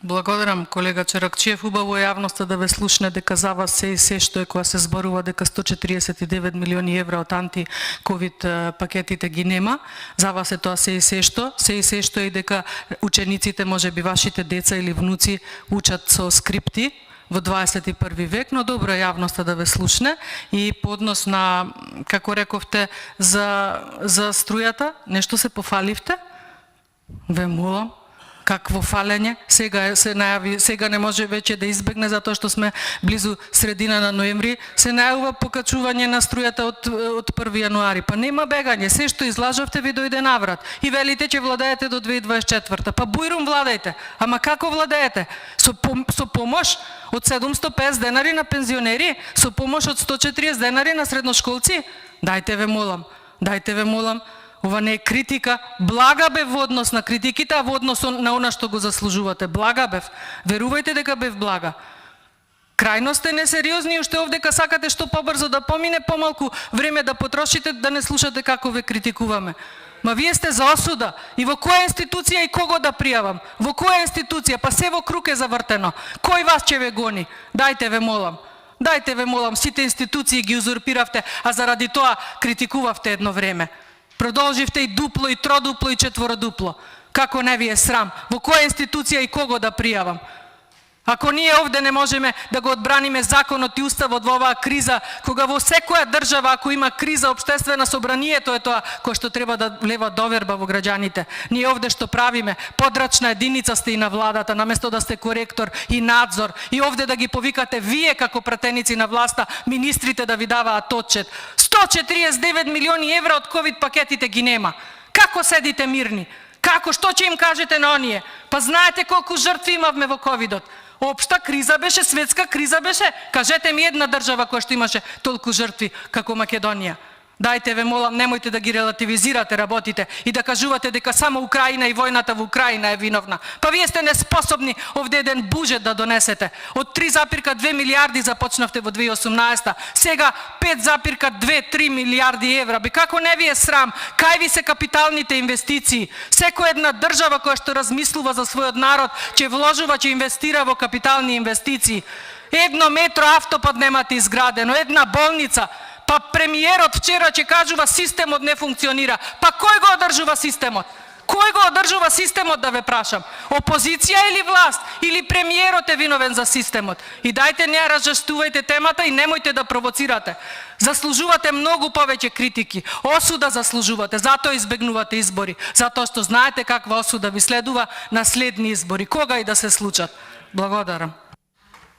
Благодарам, колега Чаракчиев. Убаво е јавноста да ве слушне дека за вас се и се што е кога се зборува дека 149 милиони евра од анти-ковид пакетите ги нема. За вас е тоа се и се што е и дека учениците, можеби вашите деца или внуци, учат со скрипти во 21 век, но добро е јавноста да ве слушне. И по однос на, како рековте, за струјата, нешто се пофаливте? Ве молам. Какво фалење? Сега се најави, сега не може веќе да избегне затоа што сме близу средина на ноември, се најавува покачување на струјата од 1 јануари. Па нема бегање, се што излажавте ви дојде наврат. И велите ќе владеете до 2024. Па бујрум владеете. Ама како владеете? Со помош од 750 денари на пензионери, со помош од 140 денари на средношколци? Дајте ве молам. Ова не е критика, блага бев во однос на критиките, а во однос на она што го заслужувате. Блага бев. Верувајте дека бев блага. Крајно сте несериозни, уште овдека сакате што побрзо да помине, помалку време да потрошите, да не слушате како ве критикуваме. Ма вие сте за осуда. И во која институција и кого да пријавам? Во која институција? Па се во круг е завртено. Кој вас ќе ве гони? Дајте ве молам, сите институции ги узурпиравте, а заради тоа критикувавте едно време. Продолживте и дупло, и тродупло, и четвородупло. Како не ви е срам? Во која институција и кого да пријавам? Ако ние овде не можеме да го одбраниме законот и уставот во оваа криза, кога во секоја држава, ако има криза општествена, собранието е тоа кој што треба да влева доверба во граѓаните. Ние овде што правиме? Подрачна единица сте и на владата, наместо да сте коректор и надзор. И овде да ги повикате вие како пратеници на власта, министрите да ви даваат отчет. 149 милиони евра од ковид пакетите ги нема. Како седите мирни? Како? Што ќе им кажете на оние? Па знаете колку жртви имавме во ковидот. Општа криза беше, светска криза беше. Кажете ми една држава која што имаше толку жртви како Македонија. Дајте ве молам, немојте да ги релативизирате работите и да кажувате дека само Украина и војната во Украина е виновна. Па вие сте неспособни овде еден буџет да донесете. Од 3,2 милиарди започнавте во 2018, сега 5,2-3 милиарди евра. Бе како не ви е срам? Кај ви се капиталните инвестиции? Секоја една држава која што размислува за својот народ, ќе вложува, ќе инвестира во капитални инвестиции. Едно метро автопат немате изградено, една болница. Па премиерот вчера ќе кажува системот не функционира. Па кој го одржува системот? Кој го одржува системот, да ве прашам? Опозиција или власт? Или премиерот е виновен за системот? И дајте не разжестувајте темата и немојте да провоцирате. Заслужувате многу повеќе критики. Осуда заслужувате, затоа избегнувате избори. Затоа што знаете каква осуда ви следува на следни избори, кога и да се случат. Благодарам.